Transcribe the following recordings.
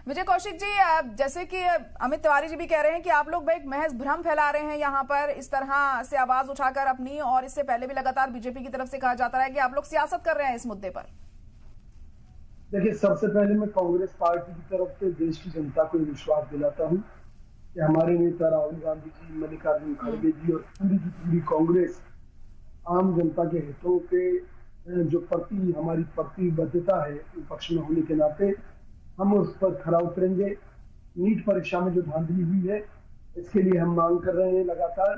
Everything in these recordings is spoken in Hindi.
विजय कौशिक जी, जैसे कि अमित तिवारी जी भी कह रहे हैं कि आप लोग एक महज भ्रम फैला रहे हैं यहाँ पर इस तरह से आवाज उठाकर अपनी, और इससे पहले भी लगातार बीजेपी की तरफ से कहा जाता है कि आप लोग सियासत कर रहे हैं इस मुद्दे पर। देखिए, सबसे पहले मैं कांग्रेस पार्टी की तरफ से देश की जनता को विश्वास दिलाता हूँ कि हमारे नेता राहुल गांधी जी, मल्लिकार्जुन खड़गे जी और पूरी की पूरी कांग्रेस आम जनता के हितों के जो हमारी प्रतिबद्धता है विपक्ष में होने के नाते हम उस पर खरा उतरेंगे। नीट परीक्षा में जो धांधली हुई है इसके लिए हम मांग कर रहे हैं लगातार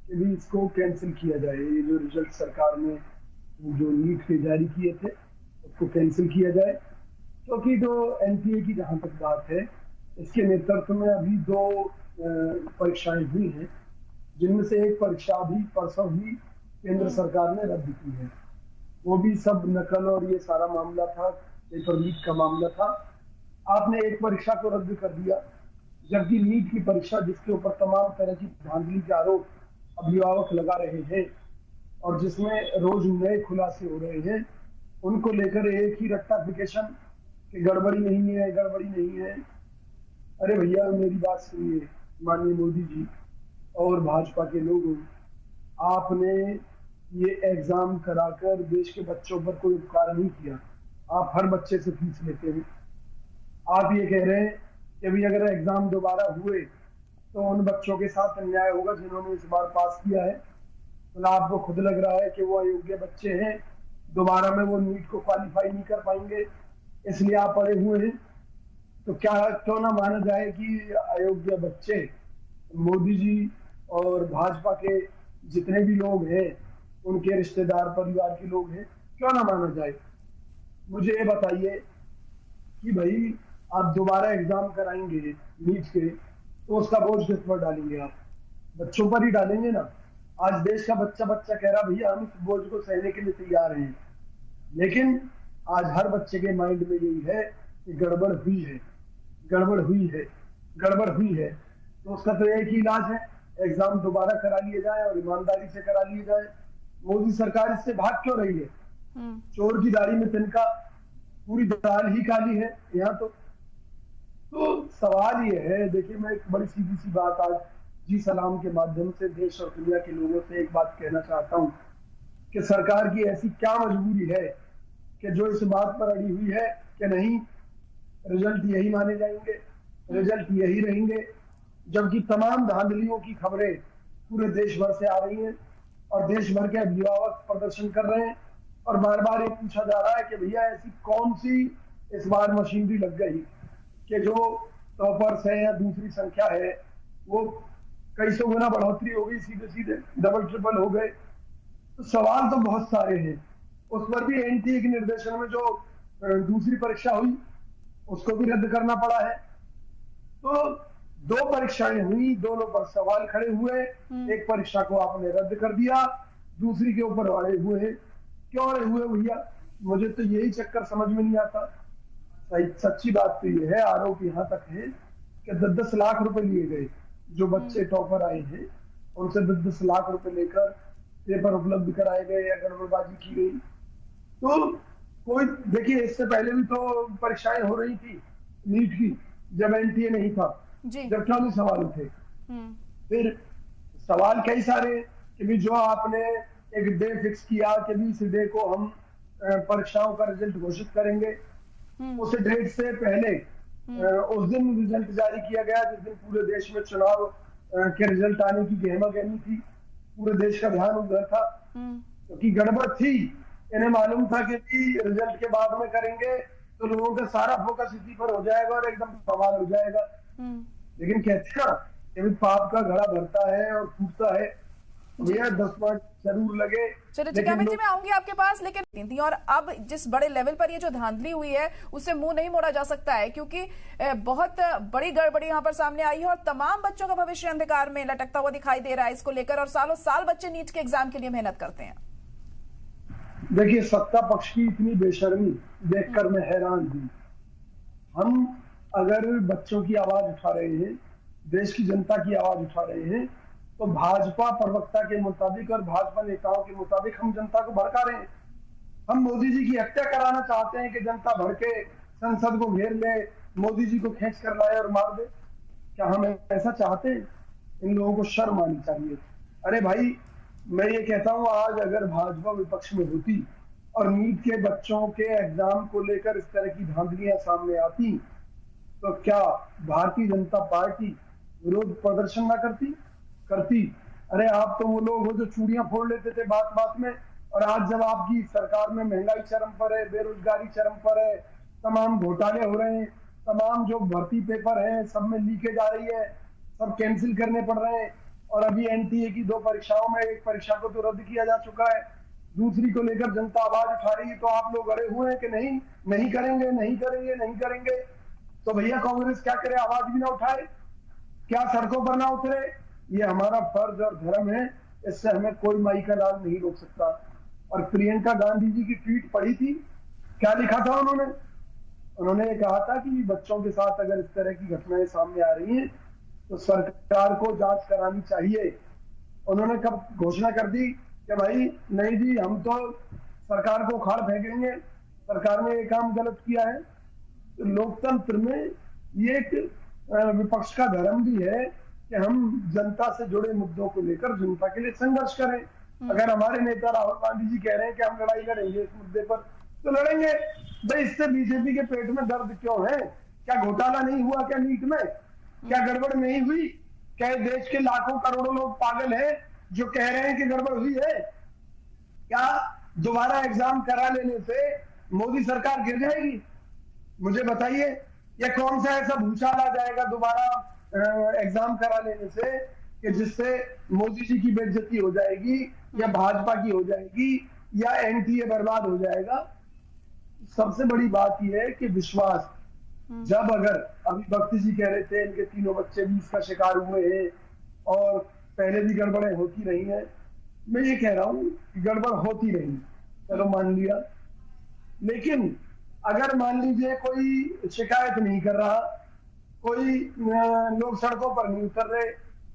कि भी इसको कैंसिल किया जाए। ये जो रिजल्ट सरकार ने जो नीट के जारी किए थे उसको कैंसिल किया जाए, क्योंकि जो एनटीए की जहां तक बात है इसके नेतृत्व में अभी 2 परीक्षाएं हुई हैं, जिनमें से एक परीक्षा अभी परसों ही केंद्र सरकार ने रद्द की है। वो भी सब नकल और ये सारा मामला था, पेपर लीक का मामला था। आपने एक परीक्षा को रद्द कर दिया, जबकि नीट की परीक्षा जिसके ऊपर तमाम तरह की धांधली के आरोप अभिभावक लगा रहे हैं और जिसमें रोज नए खुलासे हो रहे हैं, उनको लेकर एक ही रट्टाफिकेशन कि गड़बड़ी नहीं है, गड़बड़ी नहीं है। अरे भैया, मेरी बात सुनिए माननीय मोदी जी और भाजपा के लोगों, आपने ये एग्जाम कराकर देश के बच्चों पर कोई उपकार नहीं किया। आप हर बच्चे से फीस लेते हैं। आप ये कह रहे हैं कि भी अगर एग्जाम दोबारा हुए तो उन बच्चों के साथ अन्याय होगा जिन्होंने इस बार पास किया है। तो आपको खुद लग रहा है कि वो अयोग्य बच्चे हैं, दोबारा में वो नीट को क्वालिफाई नहीं कर पाएंगे, इसलिए आप पढ़े हुए हैं। तो क्या क्यों ना माना जाए कि अयोग्य बच्चे मोदी जी और भाजपा के जितने भी लोग हैं उनके रिश्तेदार परिवार के लोग हैं, क्यों ना माना जाए। मुझे ये बताइए कि भाई आप दोबारा एग्जाम कराएंगे नीट के तो उसका बोझ किस पर डालेंगे? आप बच्चों पर ही डालेंगे ना। आज देश का बच्चा कह रहा भैया हम इस बोझ को सहने के लिए तैयार हैं, लेकिन आज हर बच्चे के माइंड में यही है कि गड़बड़ हुई है, गड़बड़ हुई है, गड़बड़ हुई है। तो उसका तो एक ही इलाज है, एग्जाम दोबारा करा लिए जाए और ईमानदारी से करा लिए जाए। मोदी सरकार इससे भाग क्यों रही है? चोर की दाढ़ी में तिनका, पूरी दाल ही काली है यहाँ तो सवाल ये है। देखिए, मैं एक बड़ी सीधी सी बात आज जी सलाम के माध्यम से देश और दुनिया के लोगों से एक बात कहना चाहता हूँ कि सरकार की ऐसी क्या मजबूरी है कि जो इस बात पर अड़ी हुई है कि नहीं, रिजल्ट यही माने जाएंगे, रिजल्ट यही रहेंगे, जबकि तमाम धांधलियों की खबरें पूरे देश भर से आ रही हैं और देश भर के अभिभावक प्रदर्शन कर रहे हैं और बार बार ये पूछा जा रहा है कि भैया ऐसी कौन सी इस बार मशीनरी लग गई कि जो टॉपर्स है या दूसरी संख्या है वो कई सौ गुना बढ़ोतरी हो गई, सीधे सीधे डबल ट्रिपल हो गए। तो सवाल तो बहुत सारे हैं। उस पर भी एनटीए के निर्देशन में जो दूसरी परीक्षा हुई उसको भी रद्द करना पड़ा है। तो 2 परीक्षाएं हुई, दोनों पर सवाल खड़े हुए। एक परीक्षा को आपने रद्द कर दिया, दूसरी के ऊपर अड़े हुए हैं। क्यों अड़े हुए भैया? मुझे तो यही चक्कर समझ में नहीं आता। सच्ची बात तो ये है, आरोप यहाँ तक है कि 10-10 लाख रुपए लिए गए। जो बच्चे टॉपर आए हैं उनसे 10-10 लाख रुपए लेकर पेपर उपलब्ध कराए गए या गड़बड़बाजी की गई। तो कोई देखिए, इससे पहले भी तो परीक्षाएं हो रही थी नीट की, जब एनटीए नहीं था, जब क्यों नहीं सवाल उठे? फिर सवाल कई सारे कि भी जो आपने एक डे फिक्स किया कि भी इस डे को हम परीक्षाओं का रिजल्ट घोषित करेंगे, उस डेट से पहले उस दिन रिजल्ट जारी किया गया जिस दिन पूरे देश में चुनाव के रिजल्ट आने की गहमा गहमी थी। पूरे देश का ध्यान उधर था क्योंकि गड़बड़ थी। इन्हें मालूम था कि रिजल्ट के बाद में करेंगे तो लोगों का सारा फोकस इसी पर हो जाएगा और एकदम बवाल हो जाएगा। लेकिन कहते हैं ना कि पाप का घड़ा भरता है और फूटता है, भैया 10 मिनट जरूर लगे। चलिए ठीक है अमित जी, मैं आऊंगी आपके पास, लेकिन थी और अब जिस बड़े लेवल पर ये जो धांधली हुई है उससे मुंह नहीं मोड़ा जा सकता है, क्योंकि बहुत बड़ी गड़बड़ी यहाँ पर सामने आई है और तमाम बच्चों का भविष्य अंधकार में लटकता हुआ दिखाई दे रहा है इसको लेकर, और सालों साल बच्चे नीट के एग्जाम के लिए मेहनत करते हैं। देखिए, सत्ता पक्ष की इतनी बेशर्मी देखकर मैं हैरान हूं। हम अगर बच्चों की आवाज उठा रहे हैं, देश की जनता की आवाज उठा रहे हैं, तो भाजपा प्रवक्ता के मुताबिक और भाजपा नेताओं के मुताबिक हम जनता को भड़का रहे हैं। हम मोदी जी की हत्या कराना चाहते हैं कि जनता भड़के, संसद को घेर ले, मोदी जी को खींच कर लाए और मार दे? क्या हम ऐसा चाहते हैं? इन लोगों को शर्म आनी चाहिए। अरे भाई, मैं ये कहता हूँ, आज अगर भाजपा विपक्ष में होती और नीट के बच्चों के एग्जाम को लेकर इस तरह की धांधलियां सामने आती, तो क्या भारतीय जनता पार्टी विरोध प्रदर्शन ना करती? अरे आप तो वो लोग हो जो चूड़ियां फोड़ लेते थे बात बात में, और आज जब आपकी सरकार में महंगाई चरम पर है, बेरोजगारी चरम पर है, तमाम घोटाले हो रहे हैं, तमाम जो भर्ती पेपर है सब में लीकेज आ रही है, सब कैंसिल करने पड़ रहे हैं, और अभी एनटीए की 2 परीक्षाओं में एक परीक्षा को तो रद्द किया जा चुका है, दूसरी को लेकर जनता आवाज उठा रही है, तो आप लोग अड़े हुए हैं कि नहीं करेंगे। तो भैया कांग्रेस क्या करे? आवाज भी ना उठाए? क्या सड़कों पर ना उतरे? ये हमारा फर्ज और धर्म है, इससे हमें कोई माई का लाल नहीं रोक सकता। और प्रियंका गांधी जी की ट्वीट पढ़ी थी, क्या लिखा था उन्होंने ये कहा था कि बच्चों के साथ अगर इस तरह की घटनाएं सामने आ रही हैं तो सरकार को जांच करानी चाहिए। उन्होंने कब घोषणा कर दी कि भाई नहीं जी, हम तो सरकार को उखाड़ फेंकेंगे, सरकार ने ये काम गलत किया है। तो लोकतंत्र में ये एक विपक्ष का धर्म भी है कि हम जनता से जुड़े मुद्दों को लेकर जनता के लिए संघर्ष करें। अगर हमारे नेता राहुल गांधी जी कह रहे हैं कि हम लड़ाई लड़ेंगे इस मुद्दे पर, तो लड़ेंगे। भाई, इससे बीजेपी के पेट में दर्द क्यों है? क्या घोटाला नहीं हुआ क्या नीट में? क्या गड़बड़ नहीं हुई? क्या देश के लाखों करोड़ों लोग पागल हैं जो कह रहे हैं कि गड़बड़ हुई है? क्या दोबारा एग्जाम करा लेने से मोदी सरकार गिर जाएगी? मुझे बताइए, या कौन सा ऐसा भूचाल आ जाएगा दोबारा एग्जाम करा लेने से कि जिससे मोदी जी की बेइज्जती हो जाएगी, या भाजपा की हो जाएगी, या एनटीए बर्बाद हो जाएगा? सबसे बड़ी बात यह है कि विश्वास, जब अगर अभी भक्ति जी कह रहे थे इनके 3 बच्चे भी इसका शिकार हुए हैं और पहले भी गड़बड़ें होती रही हैं, मैं ये कह रहा हूं कि गड़बड़ होती रही, चलो मान लिया, लेकिन अगर मान लीजिए कोई शिकायत नहीं कर रहा, कोई लोग सड़कों पर नहीं उतर रहे,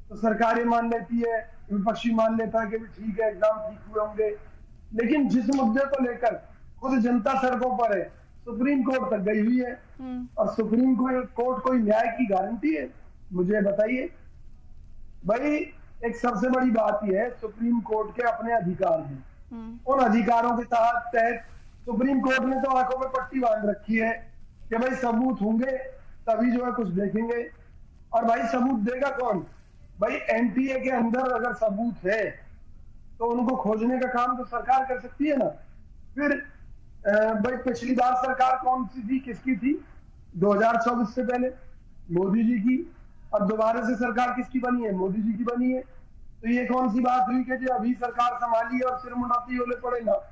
तो सरकार ये मान लेती है, विपक्षी मान लेता है कि ठीक है एग्जाम ठीक हुए होंगे। लेकिन जिस मुद्दे को लेकर खुद जनता सड़कों पर है, सुप्रीम कोर्ट तक गई हुई है, और सुप्रीम कोर्ट कोई न्याय की गारंटी है? मुझे बताइए भाई। एक सबसे बड़ी बात यह है, सुप्रीम कोर्ट के अपने अधिकार हैं, उन अधिकारों के तहत सुप्रीम कोर्ट ने तो आंखों में पट्टी बांध रखी है कि भाई सबूत होंगे तभी जो है कुछ देखेंगे। और भाई सबूत देगा कौन? भाई एनटीए के अंदर अगर सबूत है तो उनको खोजने का काम तो सरकार कर सकती है ना। फिर भाई पिछली बार सरकार कौन सी थी, किसकी थी? 2024 से पहले मोदी जी की, और दोबारा से सरकार किसकी बनी है? मोदी जी की बनी है। तो ये कौन सी बात हुई कि जो अभी सरकार संभाली और सिर मुंडाती होले पड़ेगा?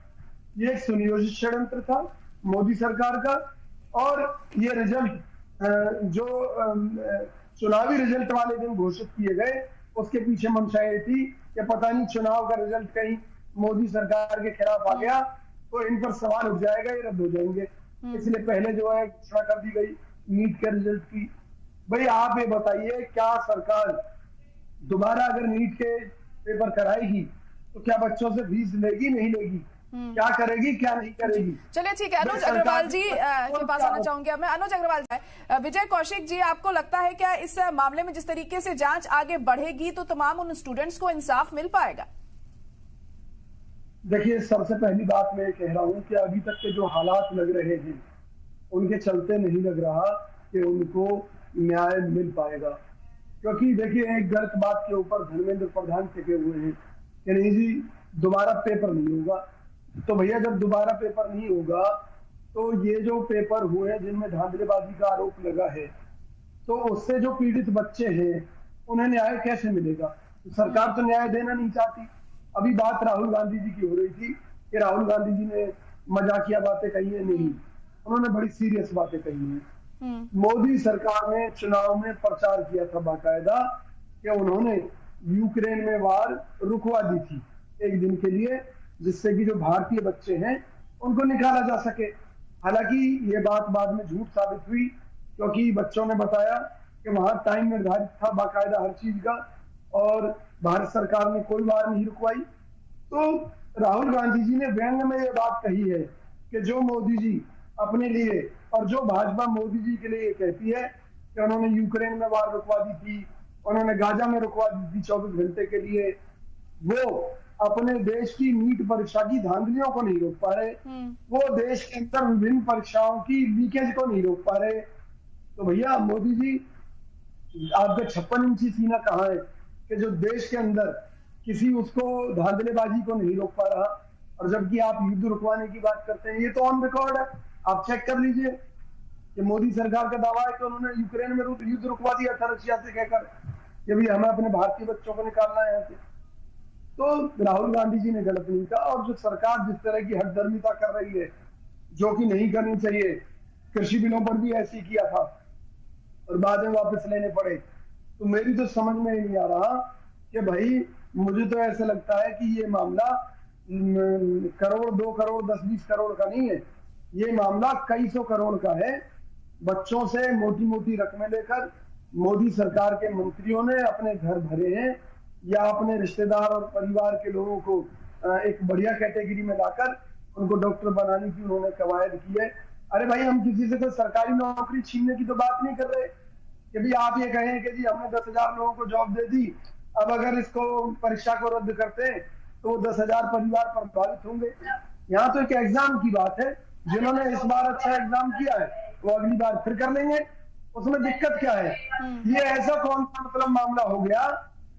ये एक सुनियोजित षड्यंत्र था मोदी सरकार का। और ये रिजल्ट जो चुनावी रिजल्ट वाले दिन घोषित किए गए, उसके पीछे मंशा ये थी कि पता नहीं चुनाव का रिजल्ट कहीं मोदी सरकार के खिलाफ आ गया तो इन पर सवाल उठ जाएगा, ये रद्द हो जाएंगे, इसलिए पहले जो है घोषणा कर दी गई नीट के रिजल्ट की। भाई आप ये बताइए, क्या सरकार दोबारा अगर नीट के पेपर कराएगी तो क्या बच्चों से फीस लेगी, नहीं लेगी? क्या करेगी, क्या नहीं करेगी? चलिए ठीक है, अनुज अग्रवाल जी के पास आना चाहूंगी अब मैं। अनुज अग्रवाल, विजय कौशिक जी, आपको लगता है क्या इस मामले में जिस तरीके से जांच आगे बढ़ेगी तो तमाम उन स्टूडेंट्स को इंसाफ मिल पाएगा? देखिए, सबसे पहली बात मैं कह रहा हूं कि अभी तक के जो हालात लग रहे हैं उनके चलते नहीं लग रहा कि उनको न्याय मिल पाएगा। क्योंकि देखिए, एक गलत बात के ऊपर धर्मेंद्र प्रधान टिके हुए हैं कि नहीं जी दोबारा पेपर नहीं होगा। तो भैया जब दोबारा पेपर नहीं होगा तो ये जो पेपर हुए हैं जिनमें धांधलेबाजी का आरोप लगा है, तो उससे जो पीड़ित बच्चे हैं उन्हें न्याय कैसे मिलेगा? तो सरकार तो न्याय देना नहीं चाहती। अभी बात राहुल गांधी जी की हो रही थी कि राहुल गांधी जी ने मजाकिया बातें कही है, नहीं, उन्होंने बड़ी सीरियस बातें कही हैं। मोदी सरकार ने चुनाव में प्रचार किया था बाकायदा कि उन्होंने यूक्रेन में वार रुकवा दी थी एक दिन के लिए, जिससे कि जो भारतीय बच्चे हैं उनको निकाला जा सके। हालांकि ये बात बाद में झूठ साबित हुई, क्योंकि बच्चों ने बताया कि वहां टाइम निर्धारित था बाकायदा हर चीज का, और भारत सरकार ने कोई वार नहीं रुकवाई। तो राहुल गांधी जी ने व्यंग में ये बात कही है कि जो मोदी जी अपने लिए और जो भाजपा मोदी जी के लिए कहती है कि उन्होंने यूक्रेन में वार रुकवा दी थी, उन्होंने गाजा में रुकवा दी थी 24 घंटे के लिए, वो अपने देश की नीट परीक्षा की धांधलियों को नहीं रोक पा रहे, वो देश के अंदर विभिन्न परीक्षाओं की लीकेज को नहीं रोक पा रहे। तो भैया मोदी जी, आपका 56 इंची सीना कहाँ है कि जो देश के अंदर किसी उसको धांधलेबाजी को नहीं रोक पा रहा, और जबकि आप युद्ध रुकवाने की बात करते हैं। ये तो ऑन रिकॉर्ड है, आप चेक कर लीजिए कि मोदी सरकार का दावा है कि उन्होंने यूक्रेन में युद्ध रुकवा दिया था रशिया से कहकर कि भी हमें अपने भारतीय बच्चों को निकालना है यहाँ से। तो राहुल गांधी जी ने गलत नहीं कहा, और जो सरकार जिस तरह की हठधर्मिता कर रही है जो कि नहीं करनी चाहिए, कृषि बिलों पर भी ऐसे ही किया था और बाद में वापस लेने पड़े, तो मेरी तो समझ में ही नहीं आ रहा कि भाई, मुझे तो ऐसा लगता है कि ये मामला करोड़ 2 करोड़ 10-20 करोड़ का नहीं है, ये मामला कई सौ करोड़ का है। बच्चों से मोटी मोटी रकमें लेकर मोदी सरकार के मंत्रियों ने अपने घर भरे हैं, या अपने रिश्तेदार और परिवार के लोगों को एक बढ़िया कैटेगरी में लाकर उनको डॉक्टर बनाने की उन्होंने कवायद की है। अरे भाई, हम किसी से तो सरकारी नौकरी छीनने की तो बात नहीं कर रहे कि भाई आप ये कहें कि जी हमने 10,000 लोगों को जॉब दे दी, अब अगर इसको परीक्षा को रद्द करते हैं तो 10,000 परिवार प्रभावित होंगे। यहाँ तो एक एग्जाम की बात है, जिन्होंने इस बार अच्छा एग्जाम किया है वो अगली बार फिर कर लेंगे, उसमें दिक्कत क्या है? ये ऐसा कौन सा मतलब मामला हो गया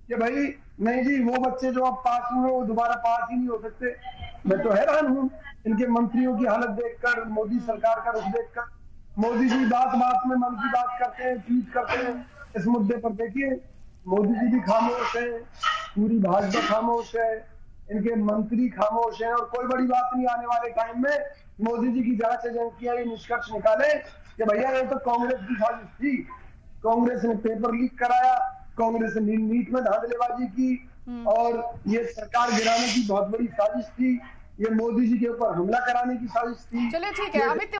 कि भाई नहीं जी, वो बच्चे जो अब पास हुए वो दोबारा पास ही नहीं हो सकते। मैं तो हैरान हूँ इनके मंत्रियों की हालत देखकर, मोदी सरकार का रुख देखकर। मोदी जी बात बात में मन की बात करते हैं, ट्वीट करते हैं इस मुद्दे पर। देखिए, मोदी जी भी खामोश है, पूरी भाजपा खामोश है, इनके मंत्री खामोश हैं, और कोई बड़ी बात नहीं, आने वाले टाइम में मोदी जी की जांच एजेंसियां ये निष्कर्ष निकाले कि भैया ये तो कांग्रेस की साजिश थी, कांग्रेस ने पेपर लीक कराया, कांग्रेस ने नीट में धांधलेबाजी की, और ये सरकार गिराने की बहुत बड़ी साजिश थी, ये मोदी जी के ऊपर हमला कराने की साजिश थी। चलिए ठीक है अमित।